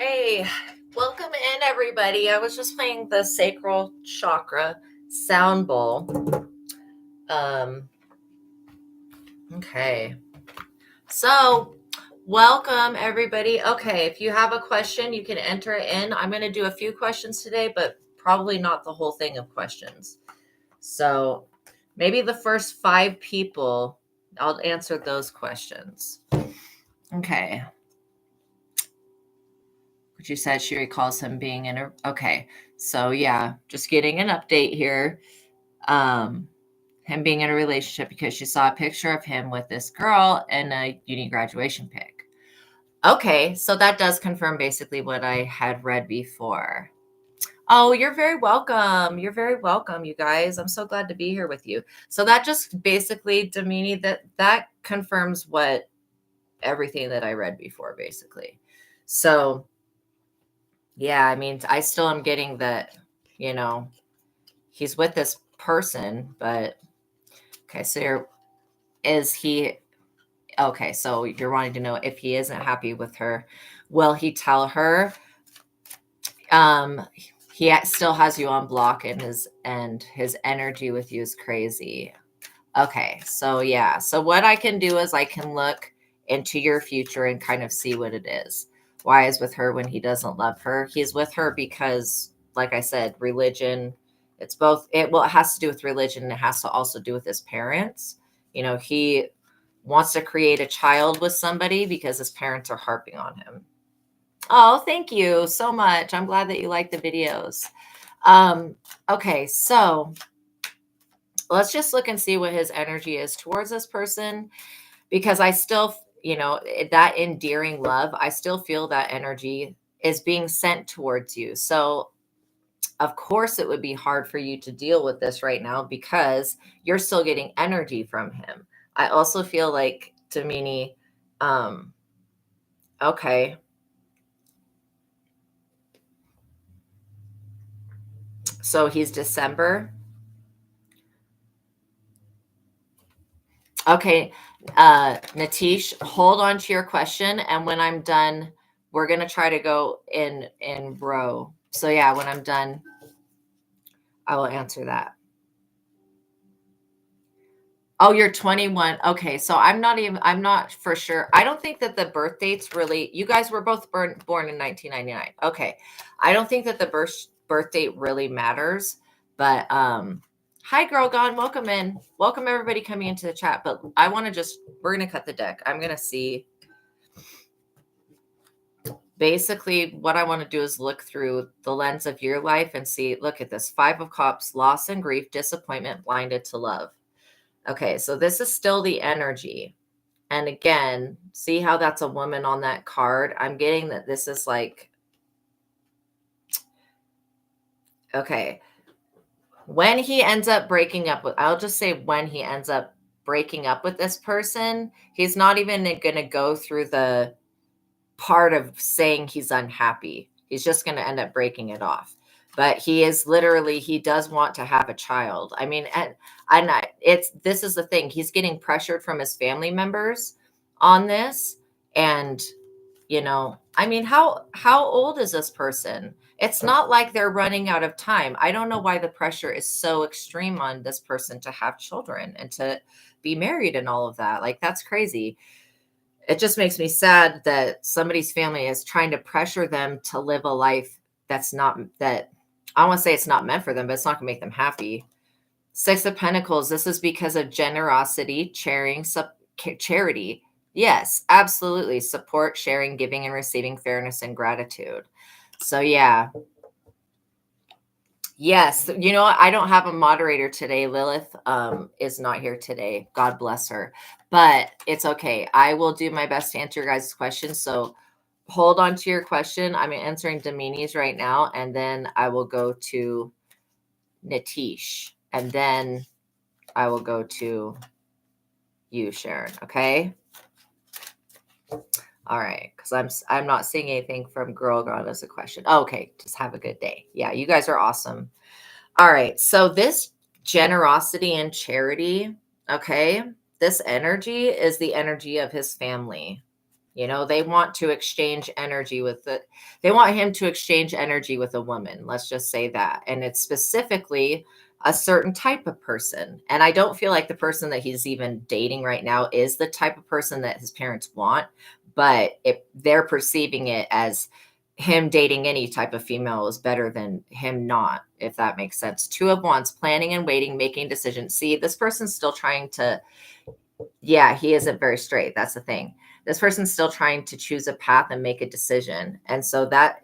Hey, welcome in everybody. I was just playing the sacral chakra sound bowl. Um, okay. So, welcome everybody. Okay, if you have a question, you can enter it in. I'm going to do a few questions today, but probably not the whole thing of questions. So, maybe the first 5 people, I'll answer those questions. Okay. She said she recalls him being in a okay. So yeah, just getting an update here. Him being in a relationship because she saw a picture of him with this girl in a uni graduation pic. Okay, so that does confirm basically what I had read before. Oh, you're very welcome. You're very welcome, you guys. I'm so glad to be here with you. So that just basically, Damini, that confirms what everything that I read before, basically. So yeah, I mean, I still am getting that, he's with this person, but okay, so is he okay, so you're wanting to know if he isn't happy with her, will he tell her? Um, he still has you on block and his energy with you is crazy. Okay, so yeah. So what I can do is I can look into your future and kind of see what it is. Why is with her when he doesn't love her? He's with her because, like I said, religion. It's both. It has to do with religion and it has to also do with his parents. He wants to create a child with somebody because his parents are harping on him. Oh, thank you so much. I'm glad that you like the videos. Okay, so let's just look and see what his energy is towards this person because I still, that endearing love, I still feel that energy is being sent towards you. So, of course, it would be hard for you to deal with this right now because you're still getting energy from him. I also feel like, Damini, um, okay. So he's December. Okay, Natish, hold on to your question, and when I'm done, we're gonna try to go in row. So yeah, when I'm done, I will answer that. Oh, you're 21. Okay, so I'm not for sure. I don't think that the birth dates really. You guys were both born in 1999. Okay, I don't think that the birth date really matters, but hi, Girl Gone. Welcome in. Welcome everybody coming into the chat. But I want to we're going to cut the deck. I'm going to see. Basically, what I want to do is look through the lens of your life and see, look at this 5 of Cups, loss and grief, disappointment, blinded to love. Okay, so this is still the energy. And again, see how that's a woman on that card? I'm getting that this is like, okay, when he ends up breaking up with, I'll just say when he ends up breaking up with this person, he's not even going to go through the part of saying he's unhappy. He's just going to end up breaking it off. But he does want to have a child. I mean, this is the thing. He's getting pressured from his family members on this. And, I mean, how old is this person? It's not like they're running out of time. I don't know why the pressure is so extreme on this person to have children and to be married and all of that. Like, that's crazy. It just makes me sad that somebody's family is trying to pressure them to live a life that's not that I want to say it's not meant for them, but it's not going to make them happy. 6 of Pentacles. This is because of generosity, charity. Yes, absolutely. Support, sharing, giving, and receiving, fairness, and gratitude. So yeah. Yes, I don't have a moderator today. Lilith is not here today. God bless her. But it's okay. I will do my best to answer your guys' questions. So hold on to your question. I'm answering Damini's right now, and then I will go to Natish, and then I will go to you, Sharon. Okay. All right, because I'm not seeing anything from Girl Gone as a question. Oh, okay, just have a good day. Yeah, you guys are awesome. All right, so this generosity and charity, okay, this energy is the energy of his family. You know, they want to exchange energy with they want him to exchange energy with a woman. Let's just say that. And it's specifically a certain type of person. And I don't feel like the person that he's even dating right now is the type of person that his parents want, but they're perceiving it as him dating any type of female is better than him not, if that makes sense. Two of Wands, planning and waiting, making decisions. See, this person's still trying to, yeah, he isn't very straight. That's the thing. This person's still trying to choose a path and make a decision. And so that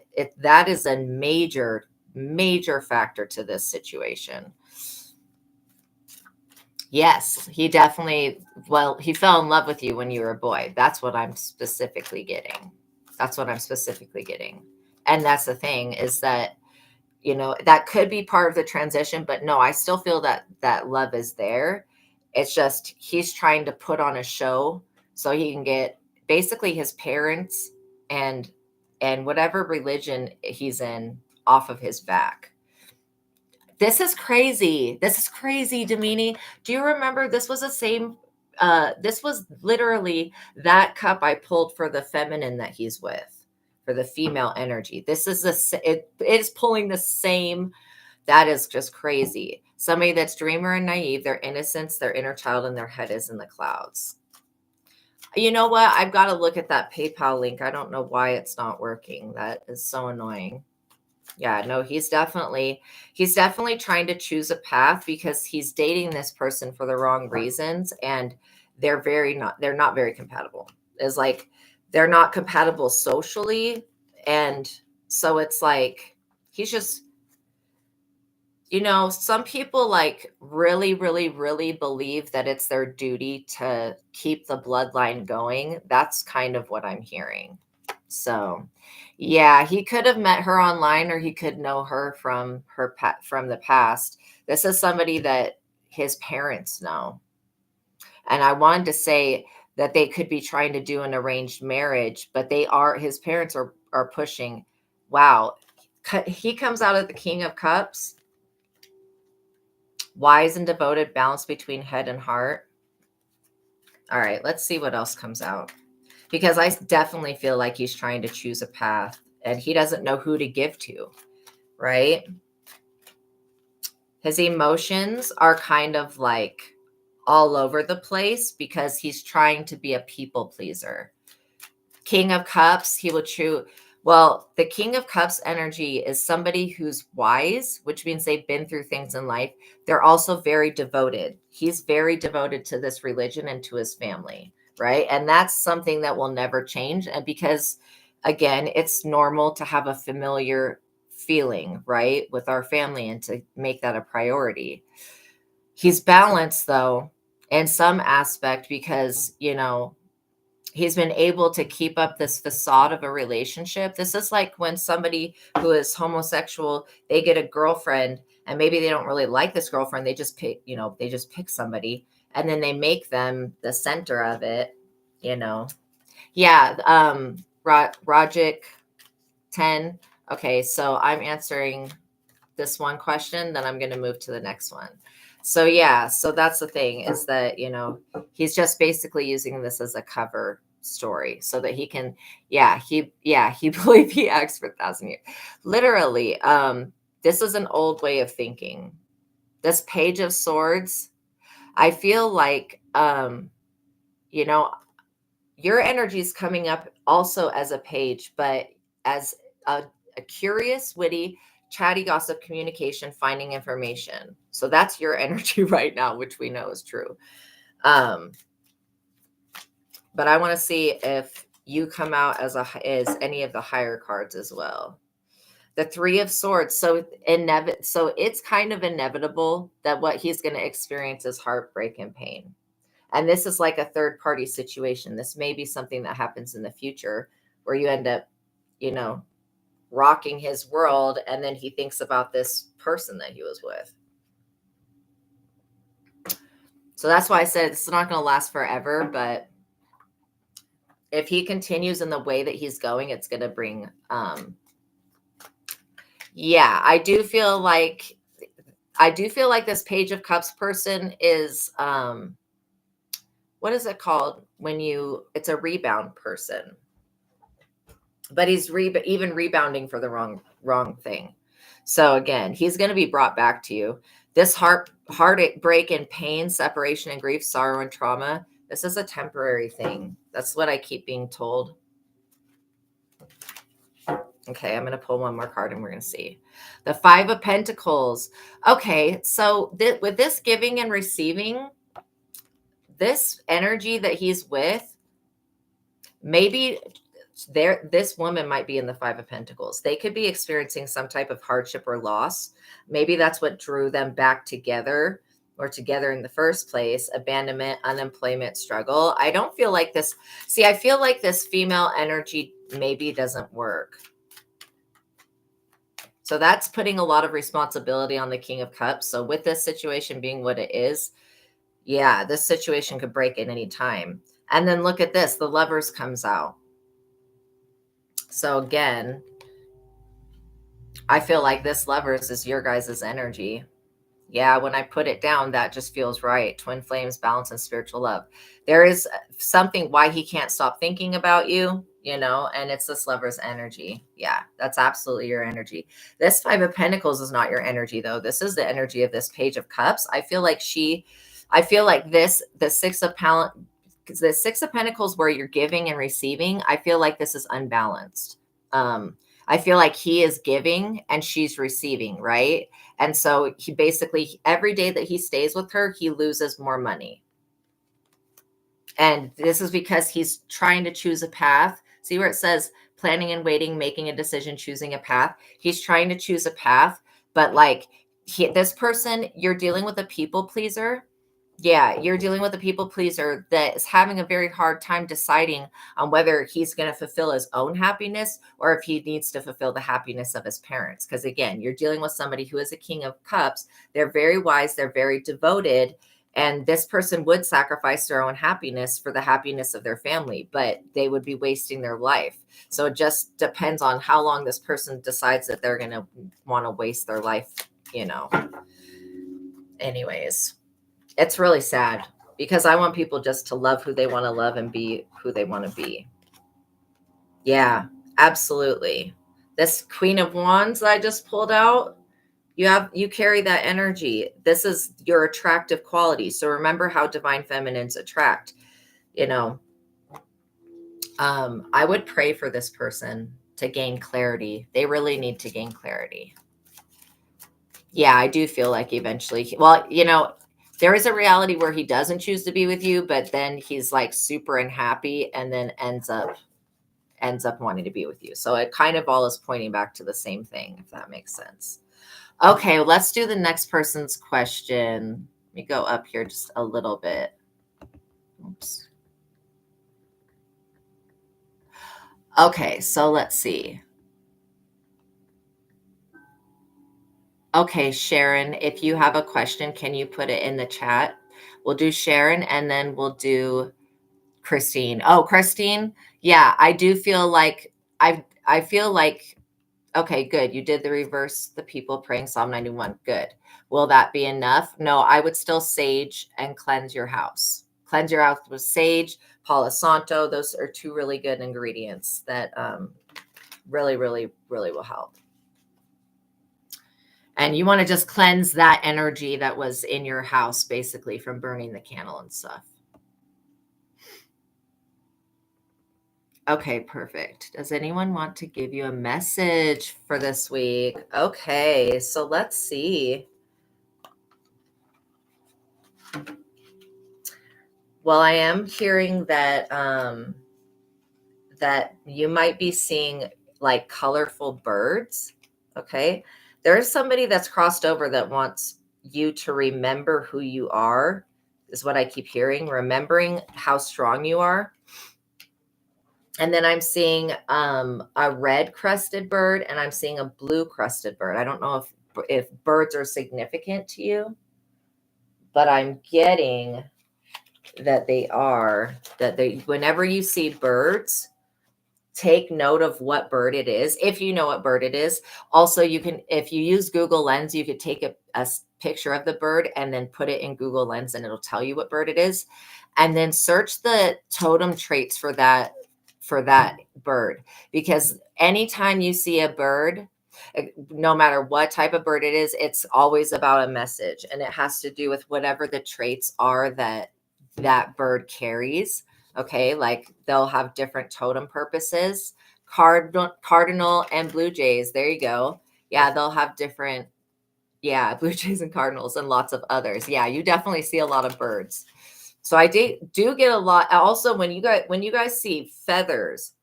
is a major, major factor to this situation. Yes, he definitely, well, he fell in love with you when you were a boy. That's what I'm specifically getting. That's what I'm specifically getting. And that's the thing is that, you know, that could be part of the transition, but no, I still feel that that love is there. It's just he's trying to put on a show so he can get basically his parents and whatever religion he's in off of his back. This is crazy. This is crazy, Damini. Do you remember this was the same this was literally that cup I pulled for the feminine that he's with, for the female energy. This is it is pulling the same. That is just crazy. Somebody that's dreamer and naive, their innocence, their inner child, and their head is in the clouds. You know what? I've got to look at that PayPal link. I don't know why it's not working. That is so annoying. Yeah, no, he's definitely trying to choose a path because he's dating this person for the wrong reasons, and they're not very compatible. It's like they're not compatible socially, and so it's like he's just, you know, some people like really, really, really believe that it's their duty to keep the bloodline going. That's kind of what I'm hearing. So, yeah, he could have met her online or he could know her from from the past. This is somebody that his parents know. And I wanted to say that they could be trying to do an arranged marriage, but his parents are pushing. Wow. He comes out of the King of Cups. Wise and devoted, balance between head and heart. All right, let's see what else comes out. Because I definitely feel like he's trying to choose a path and he doesn't know who to give to, right? His emotions are kind of like all over the place because he's trying to be a people pleaser. King of Cups, he will choose. Well, the King of Cups energy is somebody who's wise, which means they've been through things in life. They're also very devoted. He's very devoted to this religion and to his family, right? And that's something that will never change. And because, again, it's normal to have a familiar feeling, right, with our family and to make that a priority. He's balanced, though, in some aspect because, you know, he's been able to keep up this facade of a relationship. This is like when somebody who is homosexual, they get a girlfriend and maybe they don't really like this girlfriend. They just pick, you know, they just pick somebody and then they make them the center of it, you know? Yeah. Rajic 10. Okay. So I'm answering this one question, then I'm going to move to the next one. So yeah, so that's the thing is that, you know, he's just basically using this as a cover story so that he can, he believed he asked for 1,000 years. Literally, this is an old way of thinking. This Page of Swords, I feel like, you know, your energy is coming up also as a page, but as a curious, witty, chatty gossip communication, finding information. So that's your energy right now, which we know is true. But I want to see if you come out as any of the higher cards as well. The Three of Swords. So it's kind of inevitable that what he's going to experience is heartbreak and pain. And this is like a third party situation. This may be something that happens in the future where you end up, you know, rocking his world. And then he thinks about this person that he was with. So that's why I said it's not going to last forever. But if he continues in the way that he's going, it's going to bring, I do feel like this Page of Cups person is, what is it called when it's a rebound person, but he's even rebounding for the wrong thing. So again, he's going to be brought back to you. This heartbreak and pain, separation and grief, sorrow and trauma, this is a temporary thing. That's what I keep being told. Okay, I'm going to pull one more card and we're going to see. The Five of Pentacles. Okay, so with this giving and receiving, this energy that he's with, maybe this woman might be in the Five of Pentacles. They could be experiencing some type of hardship or loss. Maybe that's what drew them back together or together in the first place. Abandonment, unemployment, struggle. I don't feel like this. See, I feel like this female energy maybe doesn't work. So that's putting a lot of responsibility on the King of Cups. So with this situation being what it is, yeah, this situation could break at any time. And then look at this, the Lovers comes out. So again, I feel like this Lovers is your guys' energy. Yeah, when I put it down, that just feels right. Twin flames, balance, and spiritual love. There is something why he can't stop thinking about you, you know, and it's this Lover's energy. Yeah, that's absolutely your energy. This Five of Pentacles is not your energy, though. This is the energy of this Page of Cups. I feel like the Six of Pentacles where you're giving and receiving, I feel like this is unbalanced. I feel like he is giving and she's receiving, right? And so he basically, every day that he stays with her, he loses more money. And this is because he's trying to choose a path. See where it says planning and waiting, making a decision, choosing a path. He's trying to choose a path, but like this person, you're dealing with a people pleaser. Yeah, you're dealing with a people pleaser that is having a very hard time deciding on whether he's going to fulfill his own happiness or if he needs to fulfill the happiness of his parents. Because again, you're dealing with somebody who is a King of Cups. They're very wise. They're very devoted. And this person would sacrifice their own happiness for the happiness of their family, but they would be wasting their life. So it just depends on how long this person decides that they're going to want to waste their life, you know. Anyways. It's really sad because I want people just to love who they want to love and be who they want to be. Yeah, absolutely. This Queen of Wands that I just pulled out, you carry that energy. This is your attractive quality. So remember how divine feminines attract, you know. I would pray for this person to gain clarity. They really need to gain clarity. Yeah, I do feel like eventually, well, you know, there is a reality where he doesn't choose to be with you, but then he's like super unhappy and then ends up wanting to be with you. So it kind of all is pointing back to the same thing, if that makes sense. Okay, well, let's do the next person's question. Let me go up here just a little bit. Oops. Okay, so let's see. Okay, Sharon, if you have a question, can you put it in the chat? We'll do Sharon and then we'll do Christine. Oh, Christine. Yeah, I do feel like I feel like, okay, good. You did the reverse, the people praying Psalm 91. Good. Will that be enough? No, I would still sage and cleanse your house. Cleanse your house with sage, Palo Santo. Those are two really good ingredients that really, really, really will help. And you want to just cleanse that energy that was in your house, basically, from burning the candle and stuff. Okay, perfect. Does anyone want to give you a message for this week? Okay, so let's see. Well, I am hearing that that you might be seeing like colorful birds. Okay, there's somebody that's crossed over that wants you to remember who you are, is what I keep hearing. Remembering how strong you are. And then I'm seeing a red crested bird and I'm seeing a blue crested bird. I don't know if birds are significant to you, but I'm getting that they are, that they, whenever you see birds, take note of what bird it is, if you know what bird it is. Also, you can, if you use Google Lens, you could take a picture of the bird and then put it in Google Lens and it'll tell you what bird it is. And then search the totem traits for that bird, because anytime you see a bird, no matter what type of bird it is, it's always about a message, and it has to do with whatever the traits are that that bird carries. Okay, like they'll have different totem purposes. Cardinal and blue jays, there you go. Yeah, they'll have different, yeah, blue jays and cardinals and lots of others. Yeah, you definitely see a lot of birds. So I do get a lot. Also, when you guys see feathers,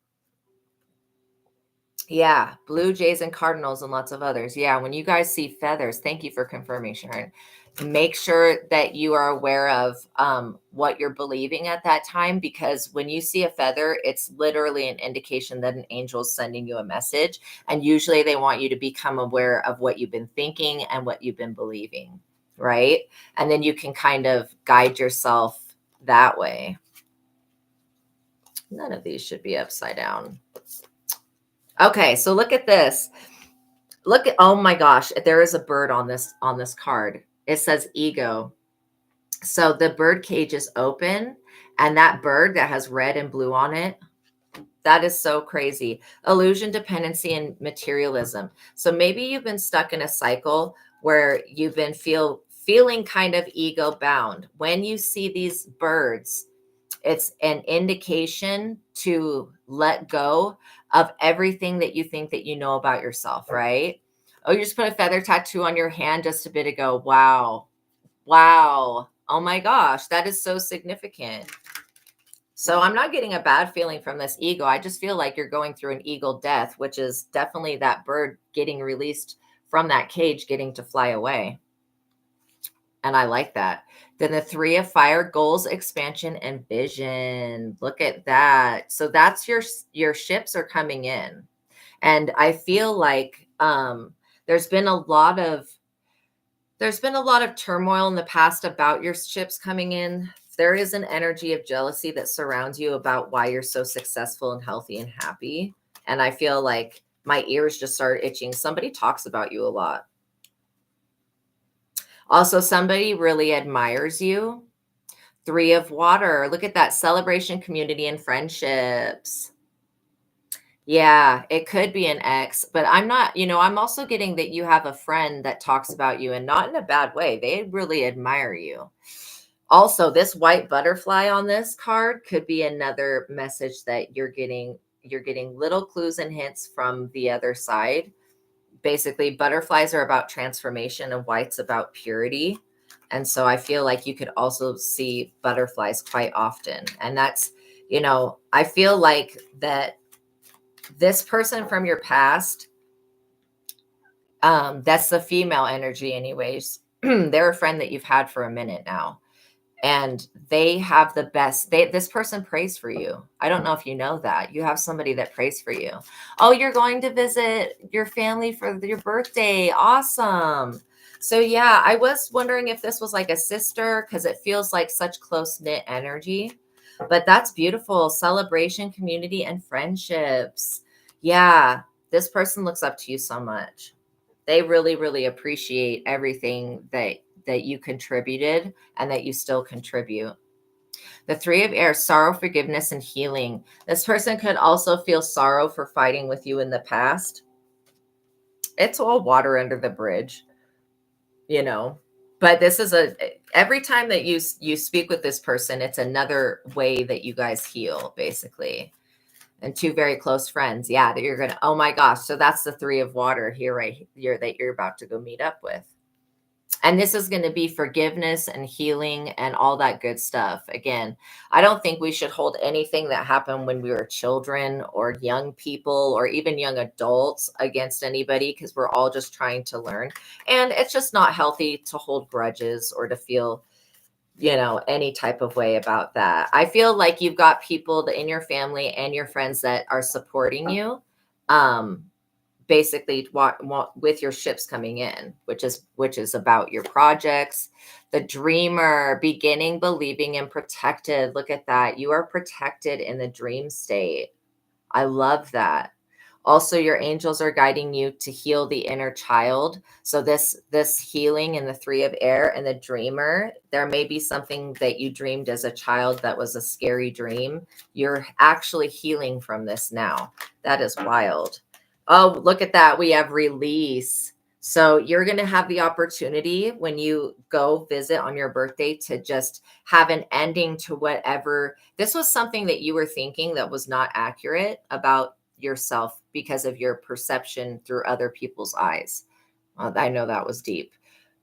yeah, blue jays and cardinals and lots of others. Yeah, when you guys see feathers, thank you for confirming, Sharon. Make sure that you are aware of what you're believing at that time, because when you see a feather, it's literally an indication that an angel is sending you a message. And usually they want you to become aware of what you've been thinking and what you've been believing, right? And then you can kind of guide yourself that way. None of these should be upside down. Okay, so look at this. Look at, oh my gosh, there is a bird on this card. It says ego. So the bird cage is open, and that bird that has red and blue on it, that is so crazy. Illusion, dependency, and materialism. So maybe you've been stuck in a cycle where you've been feeling kind of ego bound. When you see these birds, it's an indication to let go of everything that you think that you know about yourself, right? Oh, you just put a feather tattoo on your hand just a bit ago. Wow. Wow. Oh my gosh, that is so significant. So I'm not getting a bad feeling from this ego. I just feel like you're going through an eagle death, which is definitely that bird getting released from that cage, getting to fly away. And I like that. Then the 3 of fire, goals, expansion, and vision. Look at that. So that's your ships are coming in. And I feel like there's been a lot of turmoil in the past about your ships coming in. There is an energy of jealousy that surrounds you about why you're so successful and healthy and happy. And I feel like my ears just started itching. Somebody talks about you a lot. Also, somebody really admires you. 3 of water. Look at that. Celebration, community, and friendships. Yeah, it could be an ex, but I'm not, I'm also getting that you have a friend that talks about you, and not in a bad way. They really admire you. Also, this white butterfly on this card could be another message that you're getting little clues and hints from the other side. Basically, butterflies are about transformation and white's about purity. And so I feel like you could also see butterflies quite often. And that's, I feel like that this person from your past, that's the female energy anyways. They're a friend that you've had for a minute now. And they have the best. This person prays for you. I don't know if you know that. You have somebody that prays for you. Oh, you're going to visit your family for your birthday. Awesome. So yeah, I was wondering if this was like a sister, because it feels like such close-knit energy. But that's beautiful. Celebration, community, and friendships. Yeah, this person looks up to you so much. They really, really appreciate everything that you contributed and that you still contribute. The 3 of air, sorrow, forgiveness, and healing. This person could also feel sorrow for fighting with you in the past. It's all water under the bridge, but this is every time that you speak with this person, it's another way that you guys heal, basically. And 2 very close friends. Yeah, that you're going to, oh my gosh. So that's the 3 of water here, right here, that you're about to go meet up with. And this is going to be forgiveness and healing and all that good stuff. Again, I don't think we should hold anything that happened when we were children or young people or even young adults against anybody, because we're all just trying to learn. And it's just not healthy to hold grudges or to feel, any type of way about that. I feel like you've got people in your family and your friends that are supporting you. Basically with your ships coming in, which is about your projects. The dreamer, beginning, believing, and protected. Look at that. You are protected in the dream state. I love that. Also, your angels are guiding you to heal the inner child. So this healing in the three of air and the dreamer, there may be something that you dreamed as a child that was a scary dream. You're actually healing from this now. That is wild. Oh, look at that. We have release. So you're going to have the opportunity when you go visit on your birthday to just have an ending to whatever. This was something that you were thinking that was not accurate about yourself because of your perception through other people's eyes. I know that was deep.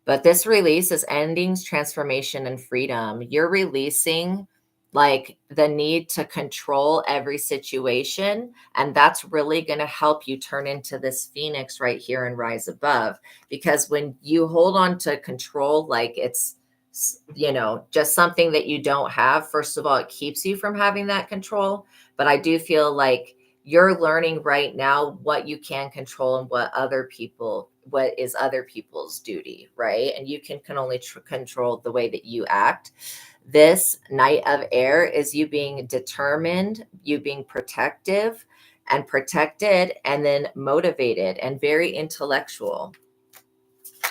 But this release is endings, transformation, and freedom. You're releasing like the need to control every situation. And that's really going to help you turn into this phoenix right here and rise above. Because when you hold on to control, like it's, just something that you don't have, first of all, it keeps you from having that control. But I do feel like you're learning right now what you can control and what is other people's duty, right? And you can only control the way that you act. This Knight of Air is you being determined, you being protective and protected, and then motivated and very intellectual.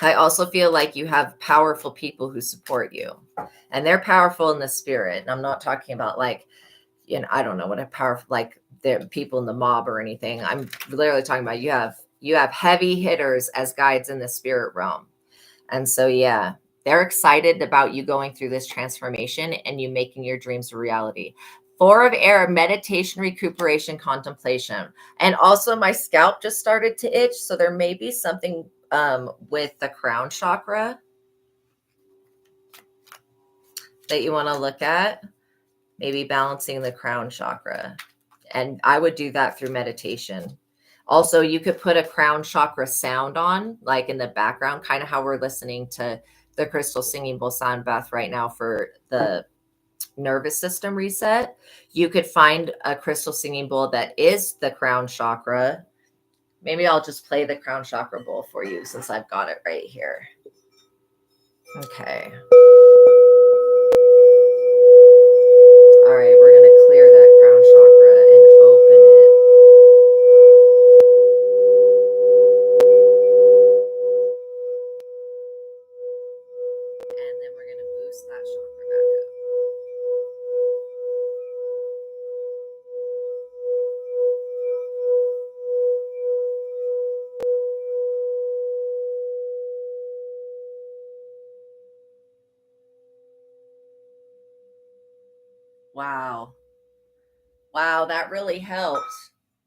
I also feel like you have powerful people who support you, and they're powerful in the spirit. And I'm not talking about like, I don't know what a powerful, like the people in the mob or anything. I'm literally talking about you have heavy hitters as guides in the spirit realm. And so, yeah, they're excited about you going through this transformation and you making your dreams a reality. Four of Air, meditation, recuperation, contemplation. And also my scalp just started to itch. So there may be something with the crown chakra that you want to look at. Maybe balancing the crown chakra. And I would do that through meditation. Also, you could put a crown chakra sound on, like in the background, kind of how we're listening to the crystal singing bowl sound bath right now for the nervous system reset. You could find a crystal singing bowl that is the crown chakra. Maybe I'll just play the crown chakra bowl for you since I've got it right here. Okay. All right, we're going to clear that crown chakra and open it. And then we're going to boost that chakra back up. Wow. Wow, that really helped.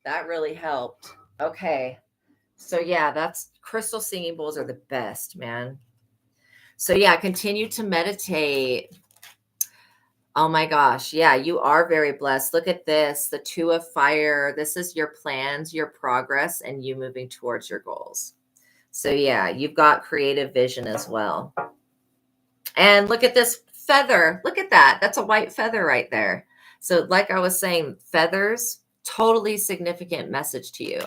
That really helped. Okay. So yeah, that's crystal singing bowls are the best, man. So yeah, continue to meditate. Oh my gosh. Yeah, you are very blessed. Look at this, the Two of Fire. This is your plans, your progress, and you moving towards your goals. So yeah, you've got creative vision as well. And look at this feather. Look at that. That's a white feather right there. So like I was saying, feathers, totally significant message to you.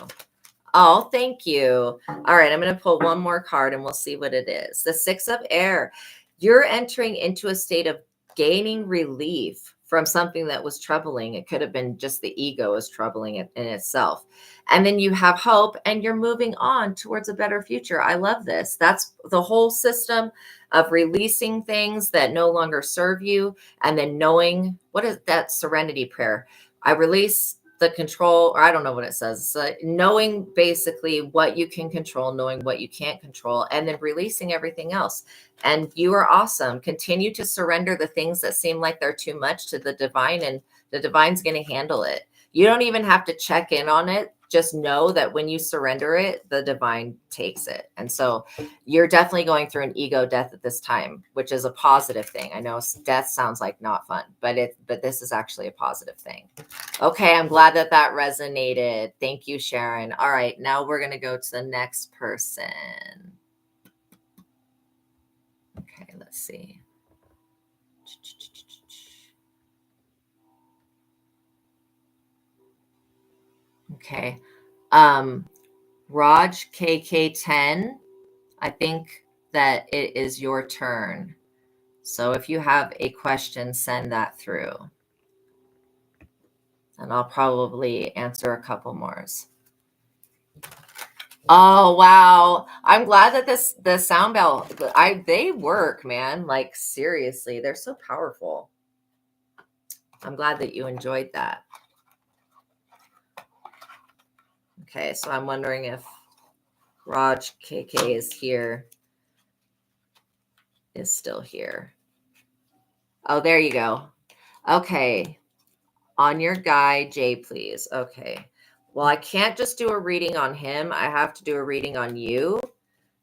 Oh, thank you. All right, I'm going to pull one more card and we'll see what it is. The Six of Air. You're entering into a state of gaining relief from something that was troubling. It could have been just the ego is troubling it in itself. And then you have hope and you're moving on towards a better future. I love this. That's the whole system of releasing things that no longer serve you. And then knowing, what is that serenity prayer? I release the control, or I don't know what it says. So knowing basically what you can control, knowing what you can't control, and then releasing everything else. And you are awesome. Continue to surrender the things that seem like they're too much to the divine, and the divine's going to handle it. You don't even have to check in on it. Just know that when you surrender it, the divine takes it. And so you're definitely going through an ego death at this time, which is a positive thing. I know death sounds like not fun, but this is actually a positive thing. Okay, I'm glad that resonated. Thank you, Sharon. All right, now we're going to go to the next person. Okay, let's see. Okay. Raj KK10, I think that it is your turn. So if you have a question, send that through. And I'll probably answer a couple more. Oh, wow. I'm glad that the sound bell, they work, man. Like, seriously, they're so powerful. I'm glad that you enjoyed that. Okay, so I'm wondering if Raj KK is still here. Oh, there you go. Okay. On your guy, Jay, please. Okay. Well, I can't just do a reading on him. I have to do a reading on you.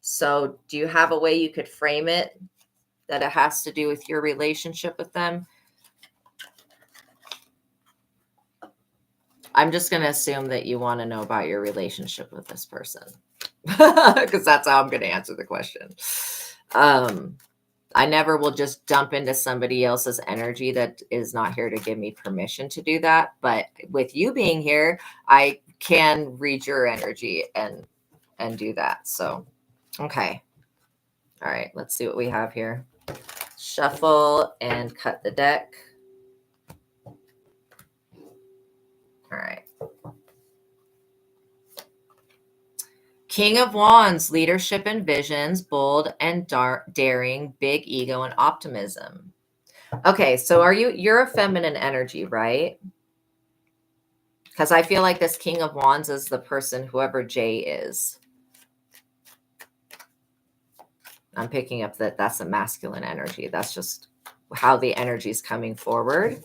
So do you have a way you could frame it that it has to do with your relationship with them? I'm just going to assume that you want to know about your relationship with this person because that's how I'm going to answer the question. I never will just dump into somebody else's energy that is not here to give me permission to do that. But with you being here, I can read your energy and do that. So, okay. All right, let's see what we have here. Shuffle and cut the deck. All right. King of Wands, leadership and visions, bold and daring, big ego and optimism. Okay, so you're a feminine energy, right? Because I feel like this King of Wands is the person, whoever Jay is. I'm picking up that that's a masculine energy. That's just how the energy is coming forward.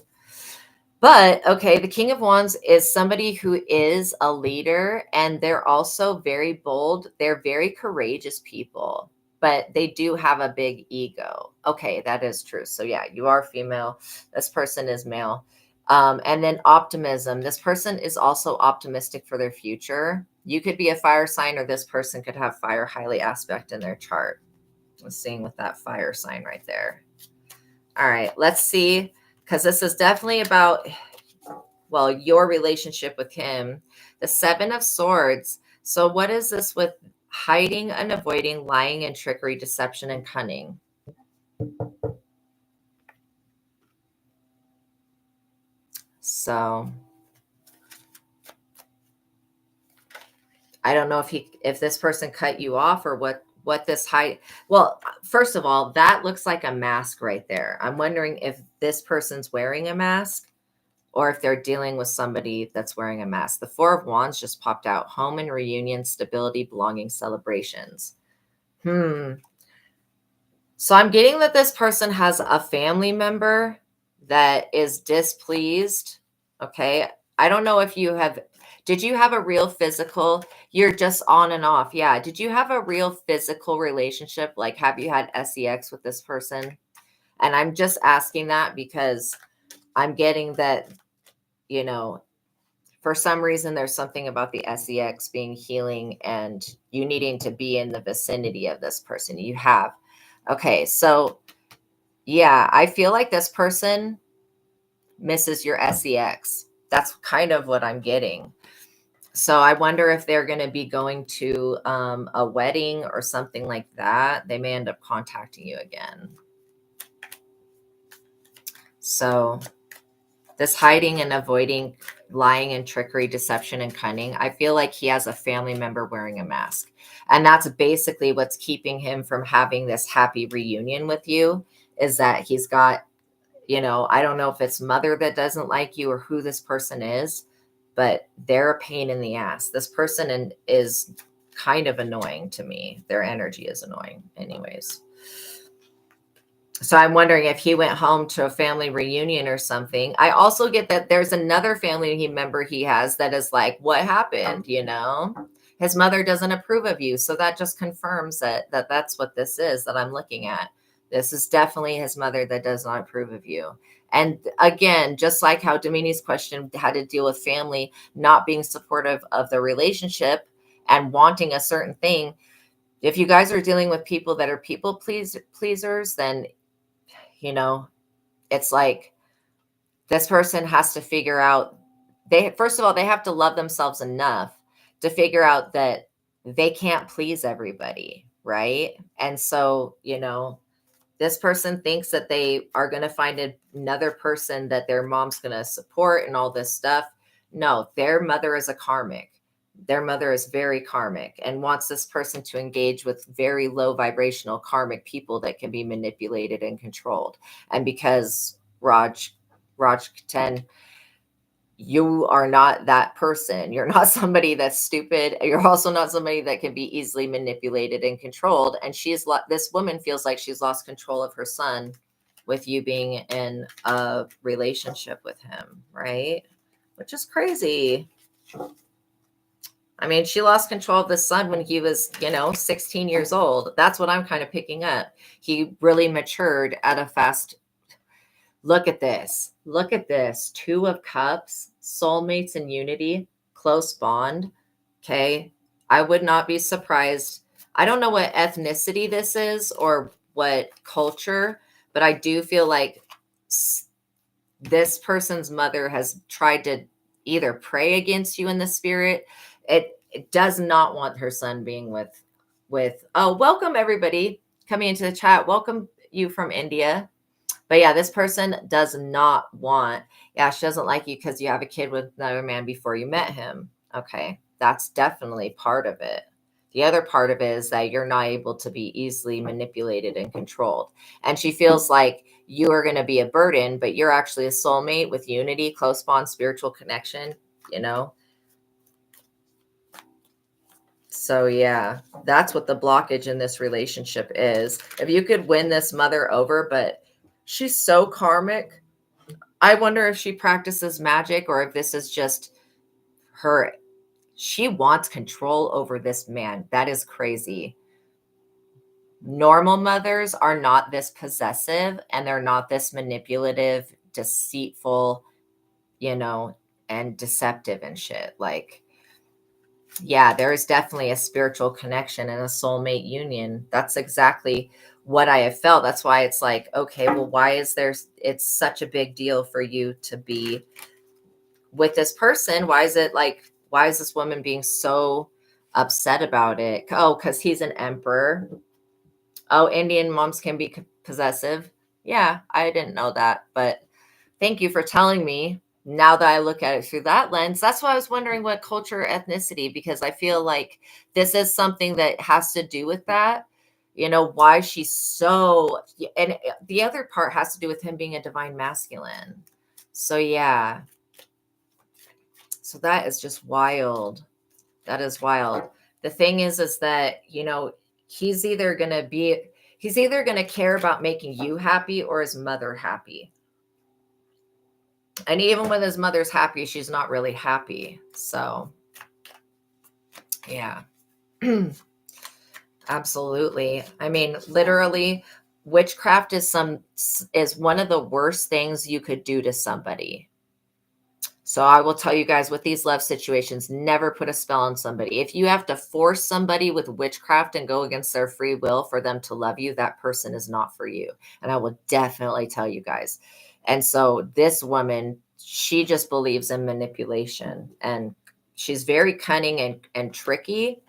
But, okay, the King of Wands is somebody who is a leader, and they're also very bold. They're very courageous people, but they do have a big ego. Okay, that is true. So, yeah, you are female. This person is male. And then optimism. This person is also optimistic for their future. You could be a fire sign, or this person could have fire highly aspect in their chart. I'm seeing with that fire sign right there. All right, let's see. Because this is definitely about, well, your relationship with him. The Seven of Swords. So what is this with hiding and avoiding, lying and trickery, deception and cunning? So I don't know if this person cut you off or what this hide. Well, first of all, that looks like a mask right there. I'm wondering if this person's wearing a mask, or if they're dealing with somebody that's wearing a mask. The Four of Wands just popped out. Home and reunion, stability, belonging, celebrations. So I'm getting that this person has a family member that is displeased. Okay. I don't know if did you have a real physical, you're just on and off. Yeah. Did you have a real physical relationship? Like, have you had sex with this person? And I'm just asking that because I'm getting that, for some reason, there's something about the sex being healing and you needing to be in the vicinity of this person. You have. Okay. So, yeah, I feel like this person misses your sex. That's kind of what I'm getting. So I wonder if they're going to be going to a wedding or something like that. They may end up contacting you again. So this hiding and avoiding, lying and trickery, deception and cunning, I feel like he has a family member wearing a mask. And that's basically what's keeping him from having this happy reunion with you, is that he's got, I don't know if it's mother that doesn't like you or who this person is, but they're a pain in the ass. This person is kind of annoying to me. Their energy is annoying anyways. So I'm wondering if he went home to a family reunion or something. I also get that there's another family member he has that is like, what happened? His mother doesn't approve of you. So that just confirms that's what this is that I'm looking at. This is definitely his mother that does not approve of you. And again, just like how Domini's question had to deal with family not being supportive of the relationship and wanting a certain thing. If you guys are dealing with people that are people pleasers, then it's like this person has to figure out, first of all, they have to love themselves enough to figure out that they can't please everybody, right? And so, this person thinks that they are going to find another person that their mom's going to support and all this stuff. No, their mother is a karmic. Their mother is very karmic and wants this person to engage with very low vibrational karmic people that can be manipulated and controlled. And because Raj 10, you are not that person. You're not somebody that's stupid. You're also not somebody that can be easily manipulated and controlled. And this woman feels like she's lost control of her son with you being in a relationship with him, right? Which is crazy. I mean, she lost control of the son when he was, 16 years old. That's what I'm kind of picking up. He really matured at a fast. Look at this. Look at this. 2 of Cups, soulmates and unity, close bond. Okay. I would not be surprised. I don't know what ethnicity this is or what culture, but I do feel like this person's mother has tried to either pray against you in the spirit. It does not want her son being with, oh, welcome everybody coming into the chat. Welcome you from India. But yeah, this person does not want, she doesn't like you because you have a kid with another man before you met him. Okay. That's definitely part of it. The other part of it is that you're not able to be easily manipulated and controlled. And she feels like you are going to be a burden, but you're actually a soulmate with unity, close bond, spiritual connection, So yeah, that's what the blockage in this relationship is. If you could win this mother over, but she's so karmic. I wonder if she practices magic or if this is just her. She wants control over this man. That is crazy. Normal mothers are not this possessive and they're not this manipulative, deceitful, and deceptive and shit. Like, yeah, there is definitely a spiritual connection and a soulmate union. That's exactly what I have felt. That's why it's like, okay, well, why is it's such a big deal for you to be with this person? Why is this woman being so upset about it? Oh, because he's an emperor. Oh, Indian moms can be possessive. Yeah, I didn't know that, but thank you for telling me. Now that I look at it through that lens, that's why I was wondering what culture or ethnicity, because I feel like this is something that has to do with that. Why she's so, and the other part has to do with him being a divine masculine. So yeah. So that is just wild. That is wild. The thing is that, he's either going to care about making you happy or his mother happy. And even when his mother's happy, she's not really happy. So, yeah. Absolutely. I mean, literally, witchcraft is one of the worst things you could do to somebody. So I will tell you guys, with these love situations, never put a spell on somebody. If you have to force somebody with witchcraft and go against their free will for them to love you, that person is not for you. And I will definitely tell you guys. And so this woman, she just believes in manipulation, and she's very cunning and tricky.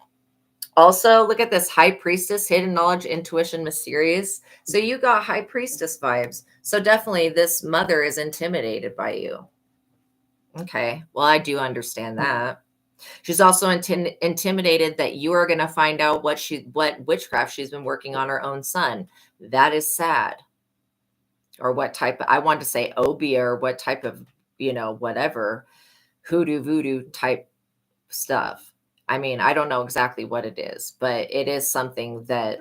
Also, look at this high priestess, hidden knowledge, intuition, mysterious. So you got high priestess vibes. So definitely this mother is intimidated by you. Okay. Well, I do understand that. She's also intimidated that you are going to find out what witchcraft she's been working on her own son. That is sad. Or what type of, I want to say obia, or what type of, whatever hoodoo voodoo type stuff. I mean, I don't know exactly what it is, but it is something that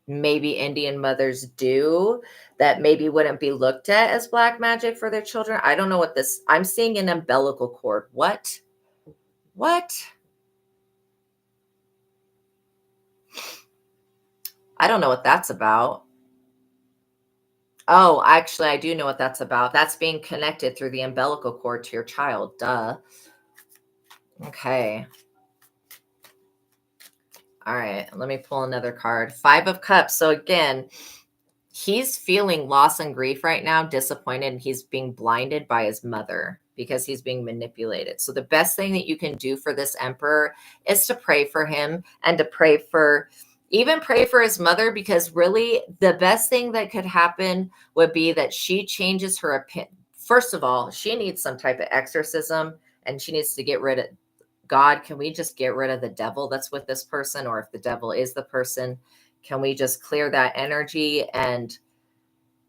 maybe Indian mothers do that maybe wouldn't be looked at as black magic for their children. I don't know what I'm seeing an umbilical cord. What? I don't know what that's about. Oh, actually, I do know what that's about. That's being connected through the umbilical cord to your child. Duh. Okay. All right. Let me pull another card. 5 of Cups. So again, he's feeling loss and grief right now, disappointed, and he's being blinded by his mother because he's being manipulated. So the best thing that you can do for this emperor is to pray for him and to pray for his mother, because really the best thing that could happen would be that she changes her opinion. First of all, she needs some type of exorcism and she needs to get rid of. God, can we just get rid of the devil that's with this person? Or if the devil is the person, can we just clear that energy?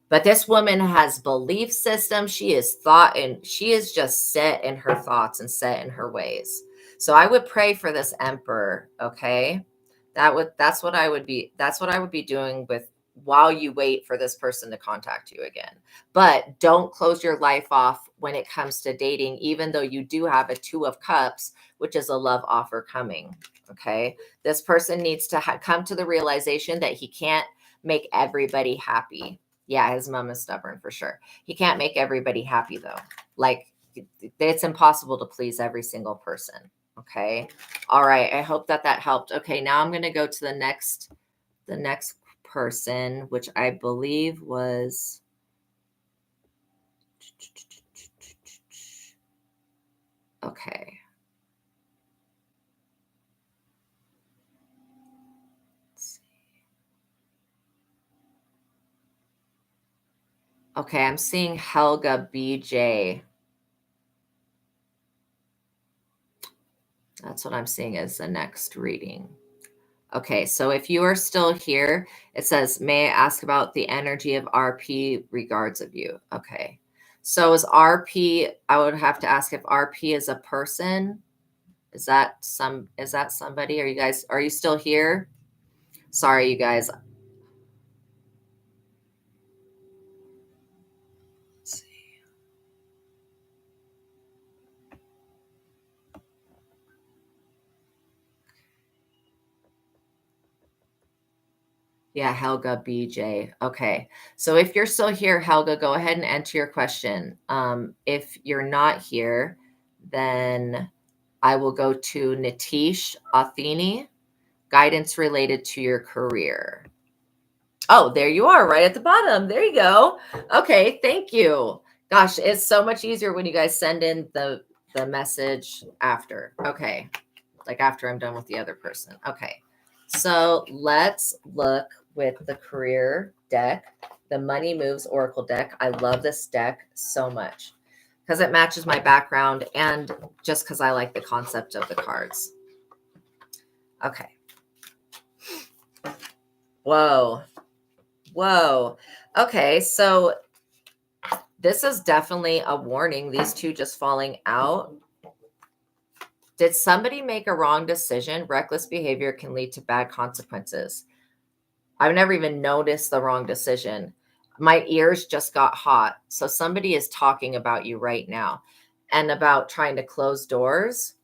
But this woman has belief system. She is thought, and she is just set in her thoughts and set in her ways. So I would pray for this emperor. Okay. That's what I would be doing with, while you wait for this person to contact you again. But don't close your life off when it comes to dating, even though you do have a 2 of Cups, which is a love offer coming. Okay. This person needs to come to the realization that he can't make everybody happy. Yeah, his mom is stubborn for sure. He can't make everybody happy though. Like, it's impossible to please every single person. Okay. All right. I hope that helped. Okay. Now I'm going to go to the next person, which I believe was, okay. Okay, I'm seeing Helga BJ. That's what I'm seeing as the next reading. Okay, so if you are still here, it says, may I ask about the energy of RP regards of you? Okay, so is RP, I would have to ask if RP is a person. Is that somebody? Are you still here? Sorry, you guys. Let's see. Yeah, Helga BJ. Okay. So if you're still here, Helga, go ahead and enter your question. If you're not here, then I will go to Nitish Athini, guidance related to your career. Oh, there you are, right at the bottom. There you go. Okay, thank you. Gosh, it's so much easier when you guys send in the message after. Okay. Like after I'm done with the other person. Okay. So let's look with the career deck, the Money Moves Oracle deck. I love this deck so much because it matches my background and just because I like the concept of the cards. Okay. Whoa. Okay, so this is definitely a warning. These two just falling out. Did somebody make a wrong decision? Reckless behavior can lead to bad consequences. I've never even noticed the wrong decision. My ears just got hot. So somebody is talking about you right now and about trying to close doors.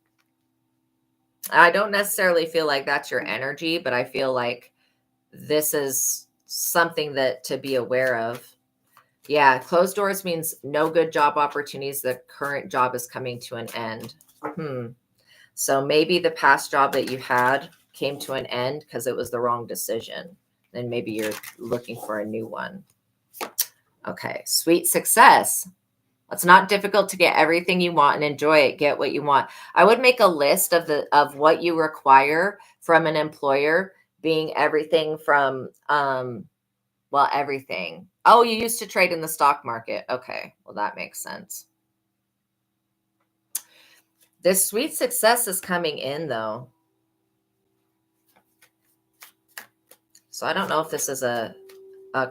I don't necessarily feel like that's your energy, but I feel like this is something that to be aware of. Yeah, closed doors means no good job opportunities. The current job is coming to an end. So maybe the past job that you had came to an end because it was the wrong decision. Then maybe you're looking for a new one. Okay, sweet success. It's not difficult to get everything you want and enjoy it. Get what you want. I would make a list of what you require from an employer, being everything from everything. Oh, you used to trade in the stock market. Okay, well that makes sense. This sweet success is coming in though. So I don't know if this is a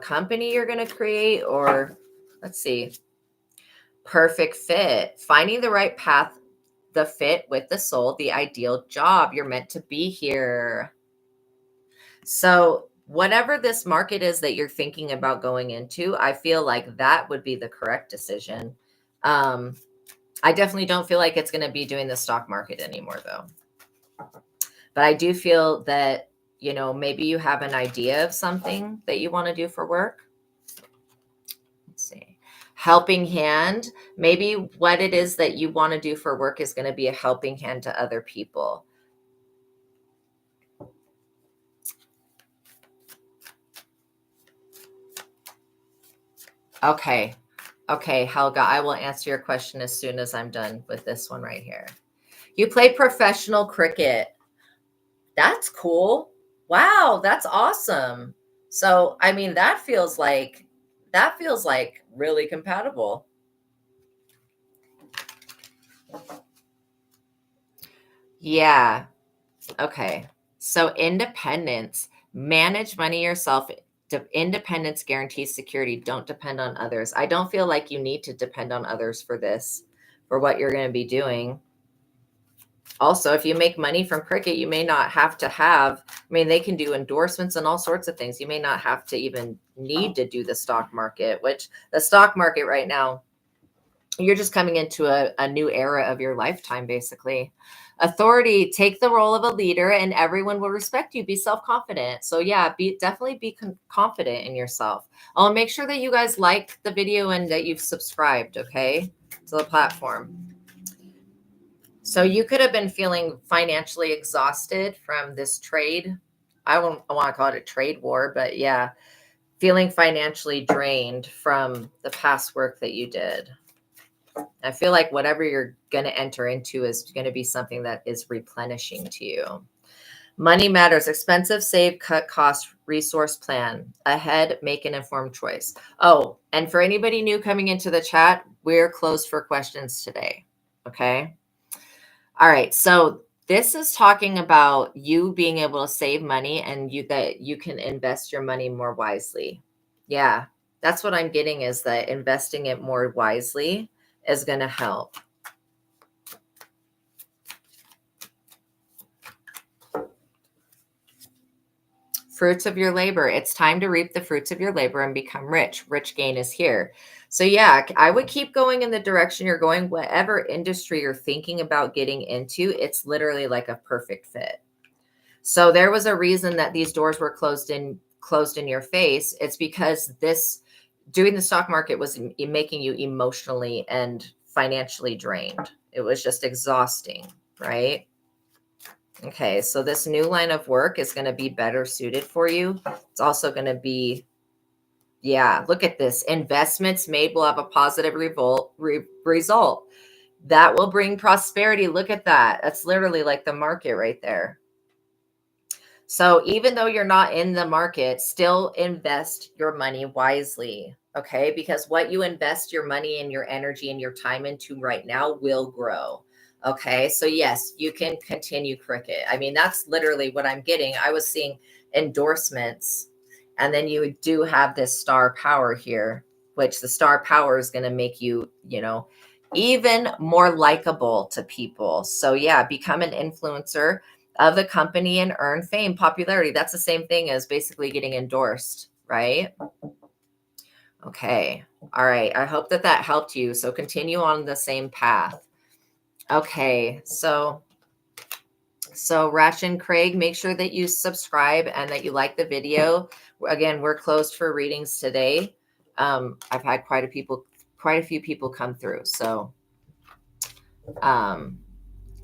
company you're going to create or let's see. Perfect fit. Finding the right path, the fit with the soul, the ideal job. You're meant to be here. So whatever this market is that you're thinking about going into, I feel like that would be the correct decision. I definitely don't feel like it's going to be doing the stock market anymore though. But I do feel that, maybe you have an idea of something that you want to do for work. Let's see. Helping hand. Maybe what it is that you want to do for work is going to be a helping hand to other people. Okay, Helga, I will answer your question as soon as I'm done with this one right here. You play professional cricket. That's cool. Wow, that's awesome. So, I mean, that feels like really compatible. Yeah. Okay. So independence, manage money yourself. Independence guarantees security. Don't depend on others. I don't feel like you need to depend on others for this, for what you're going to be doing. Also, if you make money from Cricket, you may not have to have, I mean, they can do endorsements and all sorts of things. You may not have to even need to do the stock market, which the stock market right now, you're just coming into a new era of your lifetime, basically. Authority, take the role of a leader and everyone will respect you. Be self-confident. So yeah, definitely be confident in yourself. I'll make sure that you guys like the video and that you've subscribed, okay, to the platform. So you could have been feeling financially exhausted from this trade. I want to call it a trade war, but yeah, feeling financially drained from the past work that you did. I feel like whatever you're going to enter into is going to be something that is replenishing to you. Money matters. Expensive, save, cut cost, resource plan. Ahead, make an informed choice. Oh, and for anybody new coming into the chat, we're closed for questions today. Okay. All right. So this is talking about you being able to save money and that you can invest your money more wisely. Yeah. That's what I'm getting, is that investing it more wisely is going to help. Fruits of your labor. It's time to reap the fruits of your labor and become rich. Rich gain is here. So yeah, I would keep going in the direction you're going. Whatever industry you're thinking about getting into, it's literally like a perfect fit. So there was a reason that these doors were closed in your face. It's because doing the stock market was making you emotionally and financially drained. It was just exhausting, right? Okay, so this new line of work is going to be better suited for you. It's also going to be, yeah, look at this. Investments made will have a positive result. That will bring prosperity. Look at that. That's literally like the market right there. So even though you're not in the market, still invest your money wisely. Okay, because what you invest your money and your energy and your time into right now will grow. Okay, so yes, you can continue Cricket. I mean, that's literally what I'm getting. I was seeing endorsements, and then you do have this star power here, which the star power is going to make you, even more likable to people. So yeah, become an influencer of the company and earn fame, popularity. That's the same thing as basically getting endorsed, right? Okay. All right. I hope that helped you. So continue on the same path. Okay. So Ration Craig, make sure that you subscribe and that you like the video. Again, we're closed for readings today. I've had quite a few people come through. So,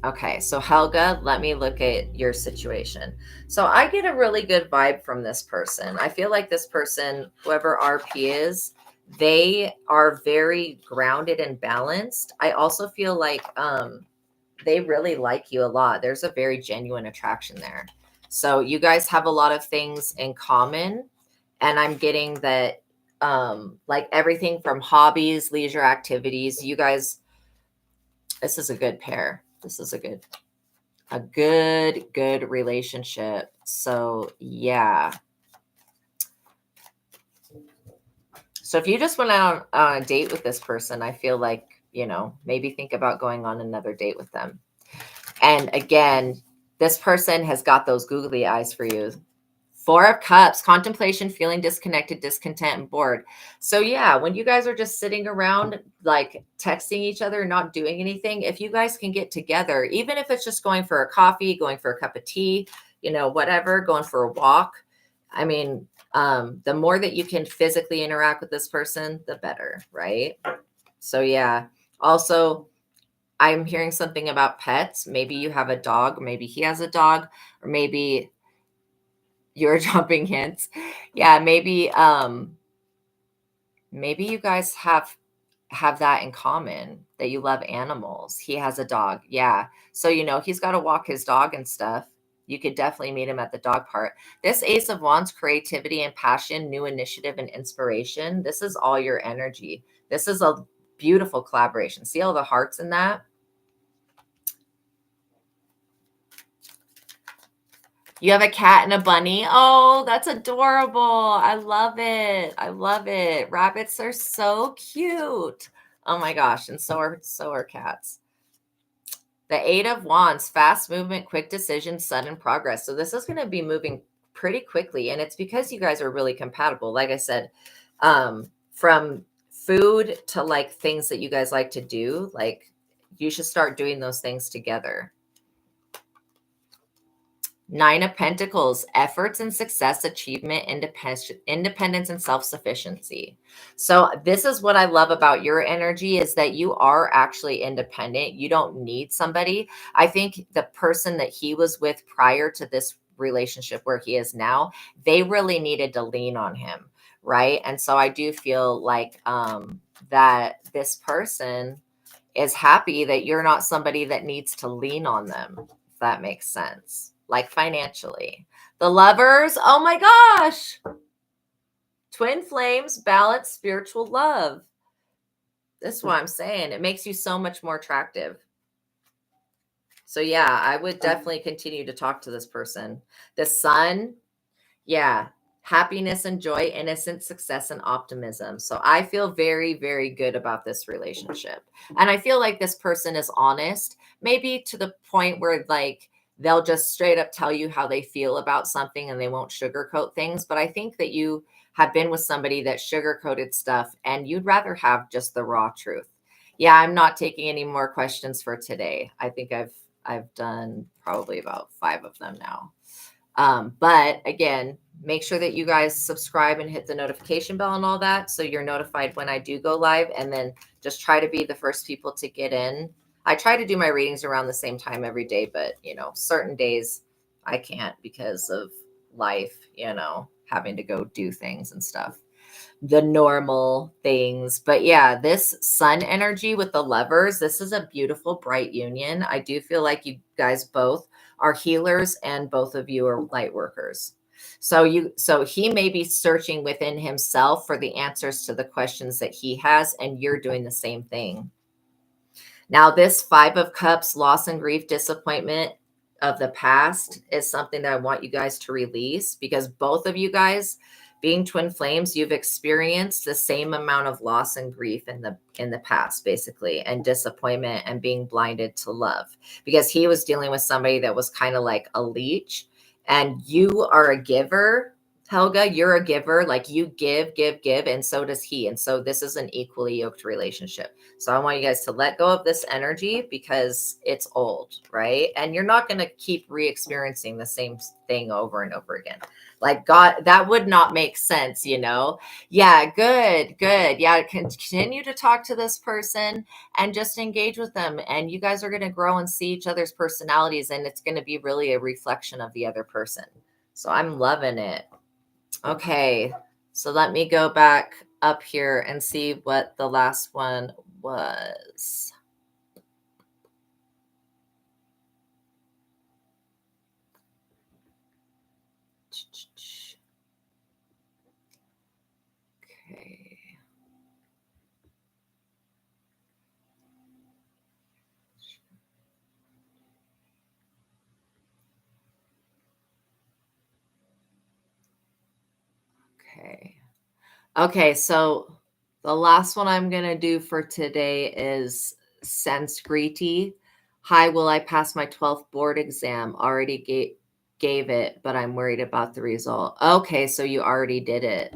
okay, so Helga, let me look at your situation. So I get a really good vibe from this person. I feel like this person, whoever RP is, they are very grounded and balanced. I also feel like they really like you a lot. There's a very genuine attraction there. So you guys have a lot of things in common. And I'm getting that like everything from hobbies, leisure activities, you guys, this is a good pair. This is a good relationship. So yeah. So if you just went out on a date with this person, I feel like, maybe think about going on another date with them. And again, this person has got those googly eyes for you. 4 of Cups, contemplation, feeling disconnected, discontent, and bored. So yeah, when you guys are just sitting around, like texting each other, not doing anything, if you guys can get together, even if it's just going for a coffee, going for a cup of tea, whatever, going for a walk. I mean, the more that you can physically interact with this person, the better, right? So yeah. Also, I'm hearing something about pets. Maybe you have a dog, maybe he has a dog, or maybe you're jumping hints. Yeah, maybe you guys have that in common, that you love animals. He has a dog. Yeah. So he's got to walk his dog and stuff. You could definitely meet him at the dog park. This Ace of Wands, creativity and passion, new initiative and inspiration. This is all your energy. This is a beautiful collaboration. See all the hearts in that? You have a cat and a bunny. Oh, that's adorable. I love it. I love it. Rabbits are so cute. Oh my gosh, and so are cats. The Eight of Wands, fast movement, quick decision, sudden progress. So this is going to be moving pretty quickly, and it's because you guys are really compatible. Like I said, from food to like things that you guys like to do, like you should start doing those things together. Nine of Pentacles, efforts and success, achievement, independence, and self-sufficiency. So this is what I love about your energy is that you are actually independent. You don't need somebody. I think the person that he was with prior to this relationship where he is now, they really needed to lean on him, right? And so I do feel like that this person is happy that you're not somebody that needs to lean on them, if that makes sense. Like financially. The Lovers, oh my gosh. Twin flames, balance, spiritual love. This is what I'm saying. It makes you so much more attractive. So yeah, I would definitely continue to talk to this person. The Sun, yeah, happiness and joy, innocence, success, and optimism. So I feel very, very good about this relationship. And I feel like this person is honest, maybe to the point where like they'll just straight up tell you how they feel about something and they won't sugarcoat things. But I think that you have been with somebody that sugarcoated stuff and you'd rather have just the raw truth. Yeah, I'm not taking any more questions for today. I think I've done probably about 5 of them now. But again, make sure that you guys subscribe and hit the notification bell and all that so you're notified when I do go live, and then just try to be the first people to get in. I try to do my readings around the same time every day, but certain days I can't because of life, having to go do things and stuff, the normal things. But yeah, this Sun energy with the Lovers, this is a beautiful, bright union. I do feel like you guys both are healers and both of you are light workers. So he may be searching within himself for the answers to the questions that he has, and you're doing the same thing. Now, this Five of Cups, loss and grief, disappointment of the past is something that I want you guys to release, because both of you guys, being twin flames, you've experienced the same amount of loss and grief in the past, basically, and disappointment and being blinded to love, because he was dealing with somebody that was kind of like a leech, and you are a giver. Helga, you're a giver, like you give, and so does he. And so this is an equally yoked relationship. So I want you guys to let go of this energy because it's old, right? And you're not going to keep re-experiencing the same thing over and over again. Like God, that would not make sense, Yeah, good. Yeah, continue to talk to this person and just engage with them. And you guys are going to grow and see each other's personalities, and it's going to be really a reflection of the other person. So I'm loving it. Okay, so let me go back up here and see what the last one was. Okay. Okay, so the last one I'm going to do for today is Sanskriti. Hi, will I pass my 12th board exam? Already gave it, but I'm worried about the result. Okay, so you already did it.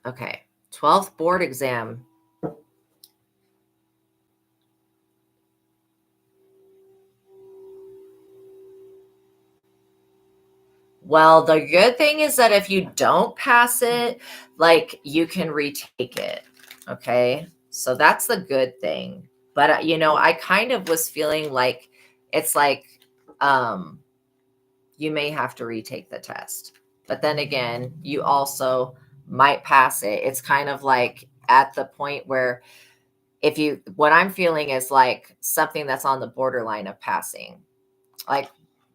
Okay, 12th board exam. Well, the good thing is that if you don't pass it, like you can retake it. Okay. So that's the good thing. But, I kind of was feeling like it's like you may have to retake the test. But then again, you also might pass it. It's kind of like at the point where what I'm feeling is like something that's on the borderline of passing.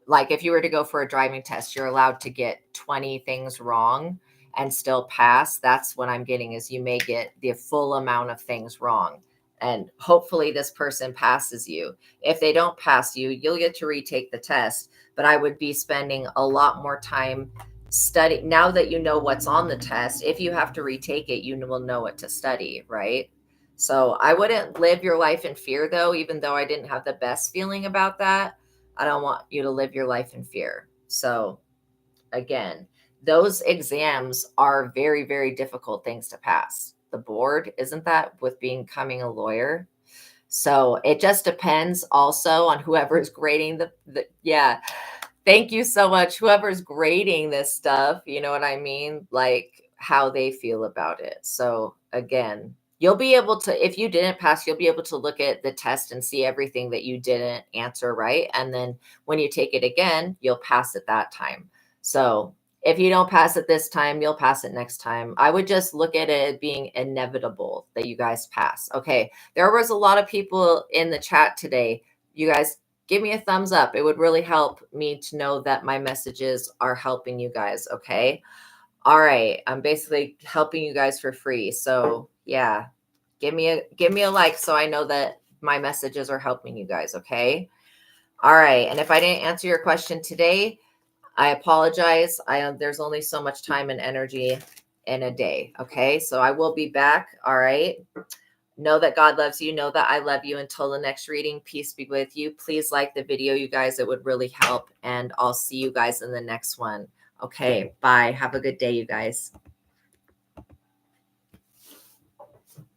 Like if you were to go for a driving test, you're allowed to get 20 things wrong and still pass. That's what I'm getting, is you may get the full amount of things wrong. And hopefully this person passes you. If they don't pass you, you'll get to retake the test. But I would be spending a lot more time study. Now that you know what's on the test, if you have to retake it, you will know what to study, right? So I wouldn't live your life in fear, though, even though I didn't have the best feeling about that. I don't want you to live your life in fear. So again, those exams are very, very difficult things to pass. The board, isn't that, with becoming a lawyer? So it just depends also on whoever's grading yeah. Thank you so much. Whoever's grading this stuff, you know what I mean? Like how they feel about it. So again, you'll be able to, if you didn't pass, you'll be able to look at the test and see everything that you didn't answer right. And then when you take it again, you'll pass it that time. So if you don't pass it this time, you'll pass it next time. I would just look at it being inevitable that you guys pass. Okay. There was a lot of people in the chat today. You guys give me a thumbs up. It would really help me to know that my messages are helping you guys. Okay. All right. I'm basically helping you guys for free. So yeah, give me a like so I know that my messages are helping you guys. Okay. All right. And if I didn't answer your question today, I apologize. There's only so much time and energy in a day. Okay. So I will be back. All right. Know that God loves you. Know that I love you. Until the next reading, peace be with you. Please like the video, you guys. It would really help. And I'll see you guys in the next one. Okay. Bye. Have a good day, you guys.